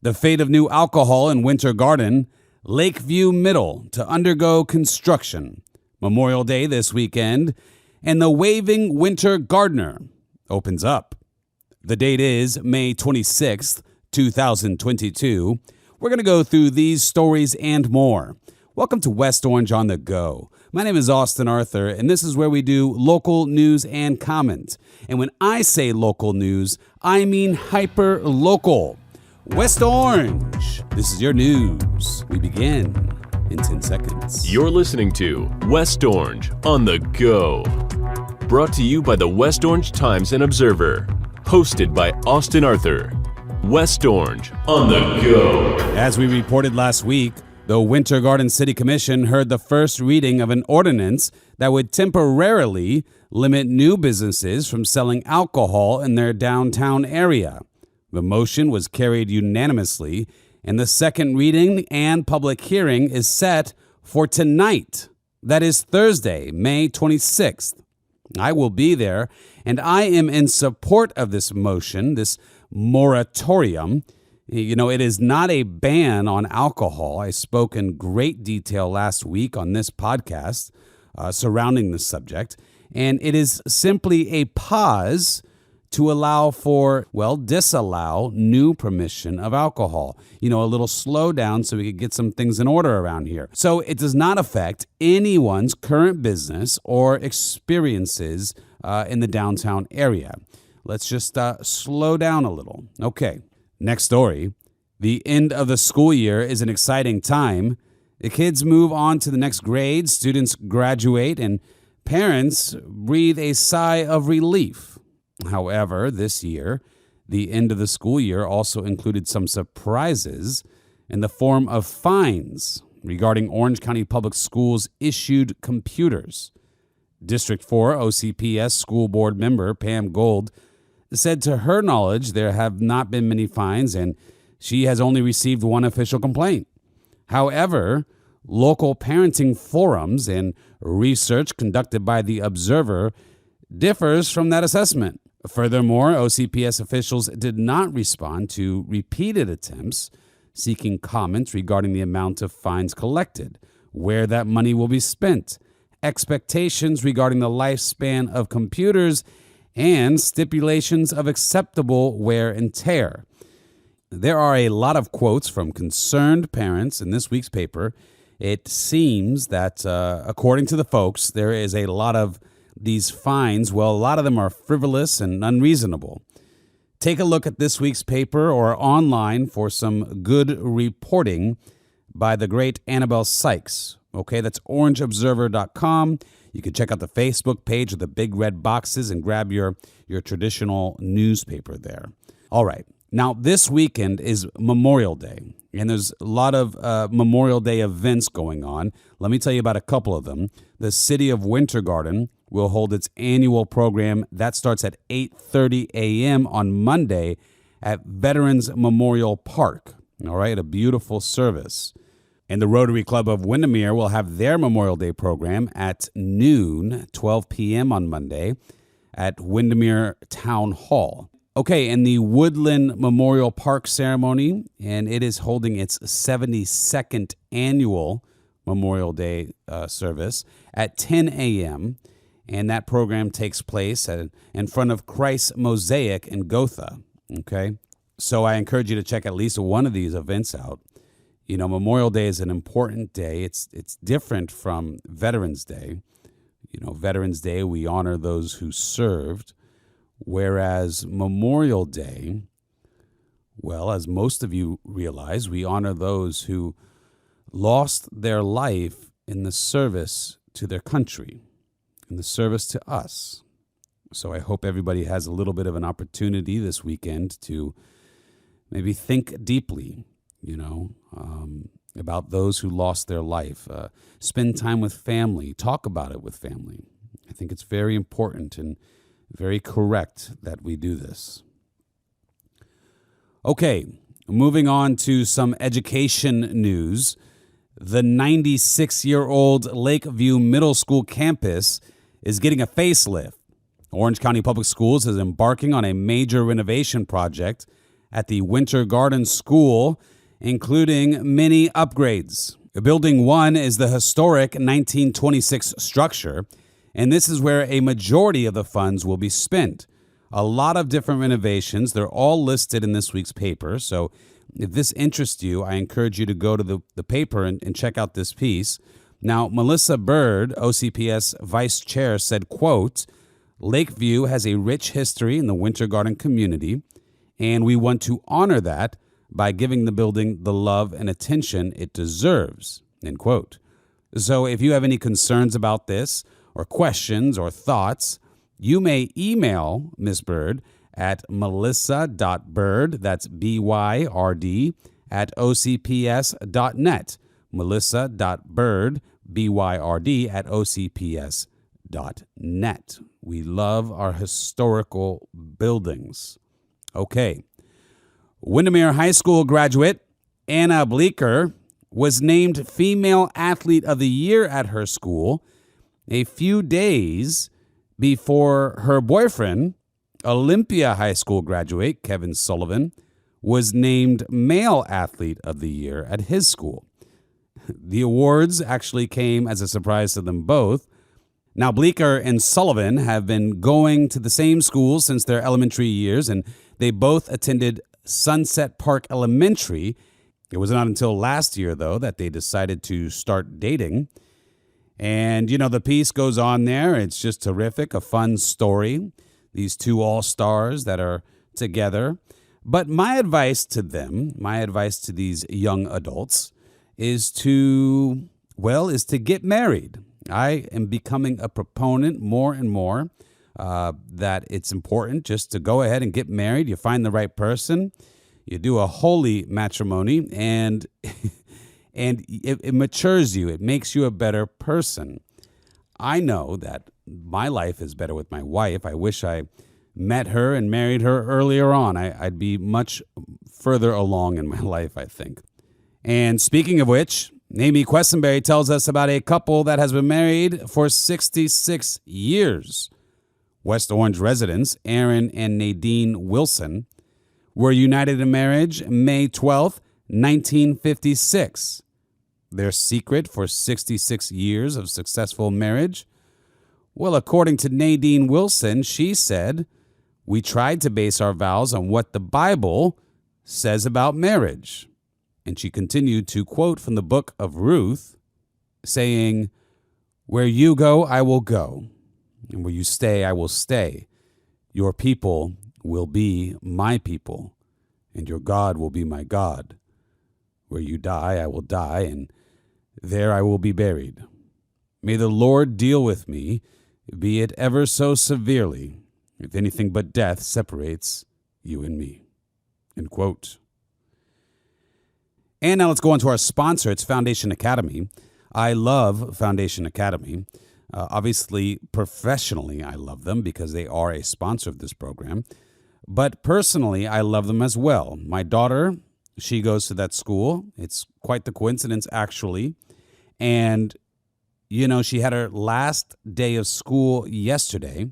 The fate of new alcohol in Winter Garden, Lakeview Middle to undergo construction, Memorial Day this weekend, and the Waiving Winter Gardener opens up. The date is May 26th, 2022. We're going to go through these stories and more. Welcome to West Orange on the Go. My name is Austin Arthur, and this is where we do local news and comment. And when I say local news, I mean hyper-local. West Orange, this is your news. We begin in 10 seconds. You're listening to West Orange on the Go. Brought to you by the West Orange Times and Observer. Hosted by Austin Arthur. West Orange on the Go. As we reported last week, the Winter Garden City Commission heard the first reading of an ordinance that would temporarily limit new businesses from selling alcohol in their downtown area. The motion was carried unanimously, and the second reading and public hearing is set for tonight. That is Thursday, May 26th. I will be there, and I am in support of this motion, this moratorium. You know, it is not a ban on alcohol. I spoke in great detail last week on this podcast surrounding the subject, and it is simply a pause to allow for, disallow new permission of alcohol. You know, a little slowdown so we could get some things in order around here. So it does not affect anyone's current business or experiences in the downtown area. Let's just slow down a little. Okay, next story. The end of the school year is an exciting time. The kids move on to the next grade, students graduate, and parents breathe a sigh of relief. However, this year, the end of the school year also included some surprises in the form of fines regarding Orange County Public Schools issued computers. District 4 OCPS school board member Pam Gold said to her knowledge there have not been many fines and she has only received one official complaint. However, local parenting forums and research conducted by the Observer differs from that assessment. Furthermore, OCPS officials did not respond to repeated attempts seeking comments regarding the amount of fines collected, where that money will be spent, expectations regarding the lifespan of computers, and stipulations of acceptable wear and tear. There are a lot of quotes from concerned parents in this week's paper. It seems that, according to the folks, there is a lot of these fines, a lot of them are frivolous and unreasonable. Take a look at this week's paper or online for some good reporting by the great Annabelle Sykes. Okay, that's orangeobserver.com. You can check out the Facebook page with the big red boxes and grab your traditional newspaper there. All right, now this weekend is Memorial Day, and there's a lot of Memorial Day events going on. Let me tell you about a couple of them. The City of Winter Garden will hold its annual program. That starts at 8:30 a.m. on Monday at Veterans Memorial Park. All right, a beautiful service. And the Rotary Club of Windermere will have their Memorial Day program at noon, 12 p.m. on Monday at Windermere Town Hall. Okay, and the Woodland Memorial Park ceremony, and it is holding its 72nd annual Memorial Day service at 10 a.m., and that program takes place in front of Christ Mosaic in Gotha, okay? So I encourage you to check at least one of these events out. You know, Memorial Day is an important day. It's different from Veterans Day. You know, Veterans Day, we honor those who served, whereas Memorial Day, well, as most of you realize, we honor those who lost their life in the service to their country, in the service to us. So I hope everybody has a little bit of an opportunity this weekend to maybe think deeply, about those who lost their life. Spend time with family. Talk about it with family. I think it's very important and very correct that we do this. Okay, moving on to some education news. The 96-year-old Lakeview Middle School campus is getting a facelift. Orange County Public Schools is embarking on a major renovation project at the Winter Garden School, including many upgrades. Building 1 is the historic 1926 structure, and this is where a majority of the funds will be spent. A lot of different renovations. They're all listed in this week's paper. So if this interests you, I encourage you to go to the paper and check out this piece. Now, Melissa Bird, OCPS Vice Chair, said, quote, Lakeview has a rich history in the Winter Garden community, and we want to honor that by giving the building the love and attention it deserves, end quote. So if you have any concerns about this or questions or thoughts, you may email Ms. Bird at melissa.bird, that's B-Y-R-D, at ocps.net, melissa.bird, B-Y-R-D, at ocps.net. We love our historical buildings. Okay. Windermere High School graduate Anna Bleeker was named Female Athlete of the Year at her school a few days before her boyfriend, Olympia High School graduate Kevin Sullivan, was named Male Athlete of the Year at his school. The awards actually came as a surprise to them both. Now, Bleeker and Sullivan have been going to the same school since their elementary years, and they both attended Sunset Park Elementary. It was not until last year, though, that they decided to start dating. And, the piece goes on there. It's just terrific, a fun story. These two all-stars that are together. But my advice to them, my advice to these young adults is to get married. I am becoming a proponent more and more that it's important just to go ahead and get married. You find the right person, you do a holy matrimony, and it matures you. It makes you a better person. I know that my life is better with my wife. I wish I met her and married her earlier on. I'd be much further along in my life, I think. And speaking of which, Amy Questenberry tells us about a couple that has been married for 66 years. West Orange residents Aaron and Nadine Wilson were united in marriage May 12th, 1956. Their secret for 66 years of successful marriage? Well, according to Nadine Wilson, she said, "We tried to base our vows on what the Bible says about marriage." And she continued to quote from the book of Ruth, saying, "Where you go, I will go, and where you stay, I will stay. Your people will be my people, and your God will be my God. Where you die, I will die, and there I will be buried. May the Lord deal with me, be it ever so severely, if anything but death separates you and me." End quote. And now let's go on to our sponsor. It's Foundation Academy. I love Foundation Academy. Obviously, professionally, I love them because they are a sponsor of this program. But personally, I love them as well. My daughter, she goes to that school. It's quite the coincidence, actually. And, she had her last day of school yesterday.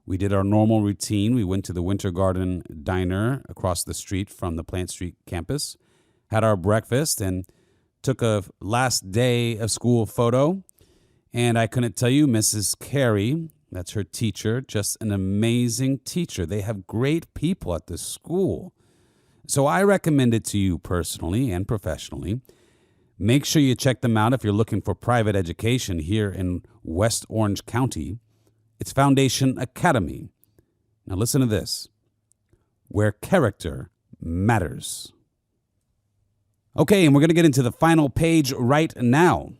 We did our normal routine. We went to the Winter Garden Diner across the street from the Plant Street campus, had our breakfast, and took a last day of school photo. And I couldn't tell you, Mrs. Carey, that's her teacher, just an amazing teacher. They have great people at this school. So I recommend it to you personally and professionally. Make sure you check them out if you're looking for private education here in West Orange County. It's Foundation Academy. Now listen to this. Where character matters. Okay, and we're going to get into the final page right now.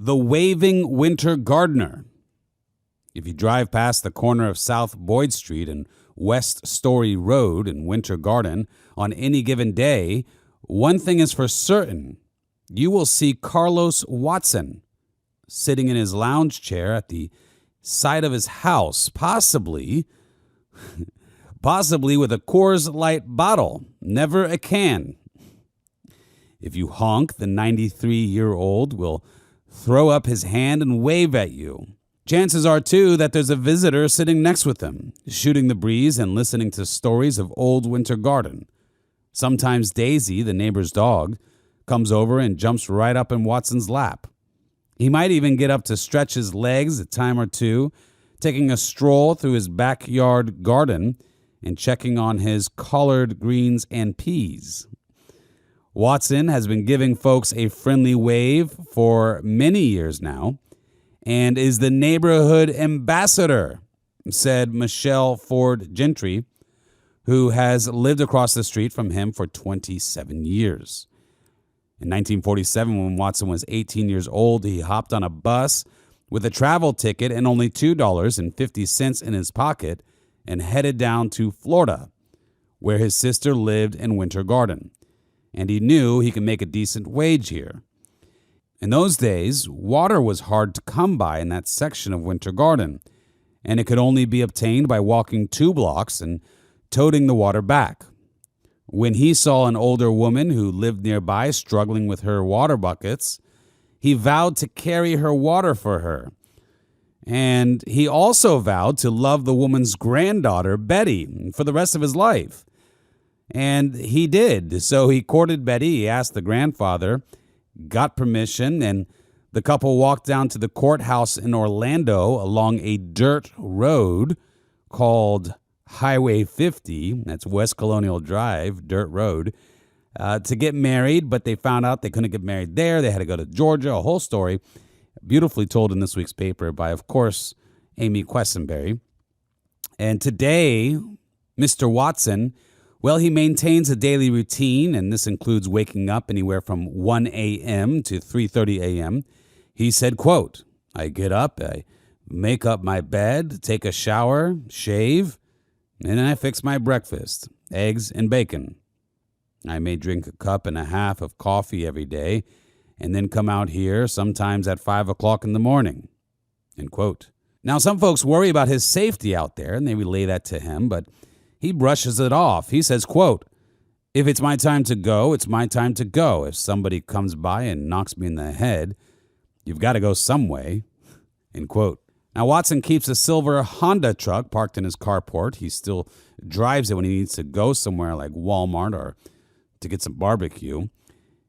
The Waiving Winter Gardener. If you drive past the corner of South Boyd Street and West Story Road in Winter Garden on any given day, one thing is for certain. You will see Carlos Watson sitting in his lounge chair at the side of his house, possibly with a Coors Light bottle, never a can. If you honk, the 93-year-old will throw up his hand and wave at you. Chances are, too, that there's a visitor sitting next with him, shooting the breeze and listening to stories of old Winter Garden. Sometimes Daisy, the neighbor's dog, comes over and jumps right up in Watson's lap. He might even get up to stretch his legs a time or two, taking a stroll through his backyard garden and checking on his collard greens and peas. Watson has been giving folks a friendly wave for many years now and is the neighborhood ambassador, said Michelle Ford Gentry, who has lived across the street from him for 27 years. In 1947, when Watson was 18 years old, he hopped on a bus with a travel ticket and only $2.50 in his pocket and headed down to Florida, where his sister lived in Winter Garden, and he knew he could make a decent wage here. In those days, water was hard to come by in that section of Winter Garden, and it could only be obtained by walking 2 blocks and toting the water back. When he saw an older woman who lived nearby struggling with her water buckets, he vowed to carry her water for her. And he also vowed to love the woman's granddaughter, Betty, for the rest of his life. And he did. So he courted Betty, he asked the grandfather, got permission, and the couple walked down to the courthouse in Orlando along a dirt road called Highway 50, that's West Colonial Drive, dirt road, to get married, but they found out they couldn't get married there. They had to go to Georgia, a whole story, beautifully told in this week's paper by, of course, Amy Quessenberry. And today, Mr. Watson, well, he maintains a daily routine, and this includes waking up anywhere from 1 a.m. to 3:30 a.m. He said, quote, "I get up, I make up my bed, take a shower, shave, and then I fix my breakfast, eggs and bacon. I may drink 1.5 cups of coffee every day and then come out here sometimes at 5 o'clock in the morning." End quote. Now, some folks worry about his safety out there, and they relay that to him, but he brushes it off. He says, quote, "If it's my time to go, it's my time to go. If somebody comes by and knocks me in the head, you've got to go some way." End quote. Now, Watson keeps a silver Honda truck parked in his carport. He still drives it when he needs to go somewhere like Walmart or to get some barbecue.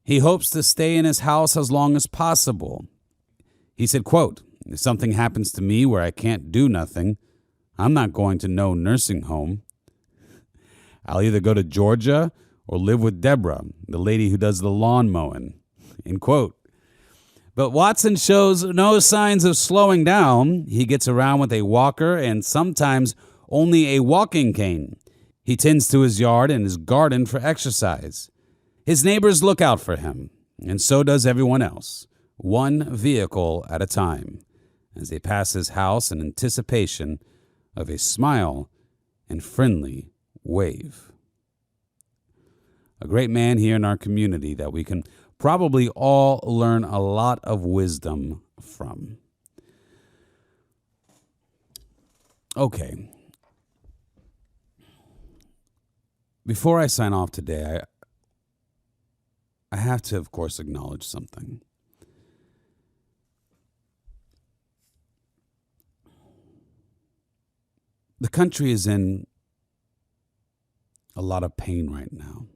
He hopes to stay in his house as long as possible. He said, quote, "If something happens to me where I can't do nothing, I'm not going to no nursing home. I'll either go to Georgia or live with Deborah, the lady who does the lawn mowing." End quote. But Watson shows no signs of slowing down. He gets around with a walker and sometimes only a walking cane. He tends to his yard and his garden for exercise. His neighbors look out for him, and so does everyone else, one vehicle at a time, as they pass his house in anticipation of a smile and friendly wave. A great man here in our community that we can probably all learn a lot of wisdom from. Okay. Before I sign off today, I have to, of course, acknowledge something. The country is in a lot of pain right now.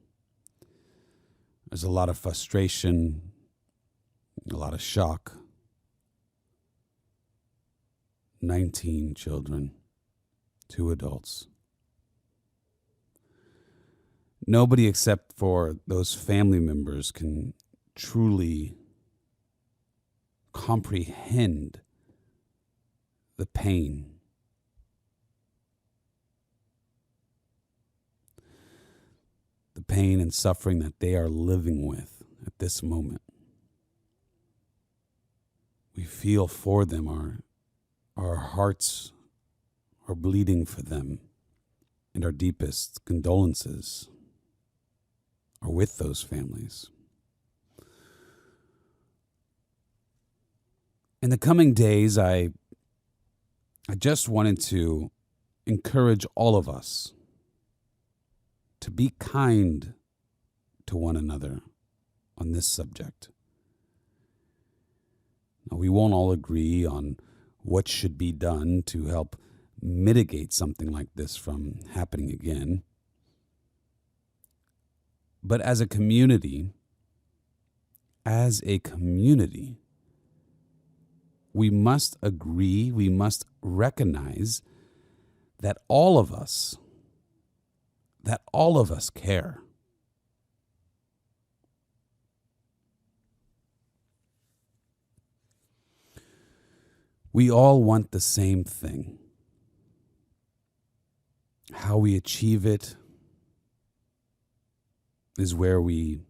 There's a lot of frustration, a lot of shock. 19 children, 2 adults. Nobody except for those family members can truly comprehend the pain. The pain and suffering that they are living with at this moment. We feel for them. Our hearts are bleeding for them. And our deepest condolences are with those families. In the coming days, I just wanted to encourage all of us to be kind to one another on this subject. Now, we won't all agree on what should be done to help mitigate something like this from happening again. But as a community, we must agree, we must recognize that all of us care. We all want the same thing. How we achieve it is where we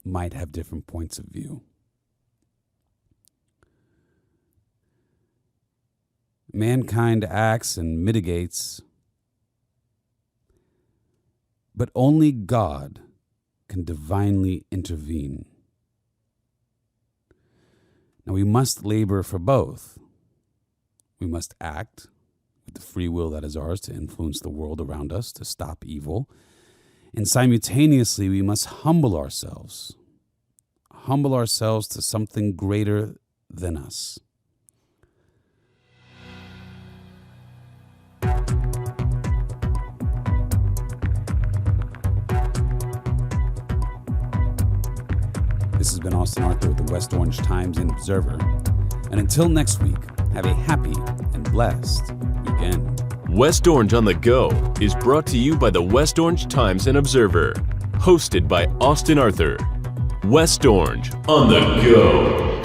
might have different points of view. Mankind acts and mitigates, but only God can divinely intervene. Now, we must labor for both. We must act with the free will that is ours to influence the world around us, to stop evil. And simultaneously, we must humble ourselves to something greater than us. This has been Austin Arthur with the West Orange Times and Observer. And until next week, have a happy and blessed weekend. West Orange on the Go is brought to you by the West Orange Times and Observer. Hosted by Austin Arthur. West Orange on the Go.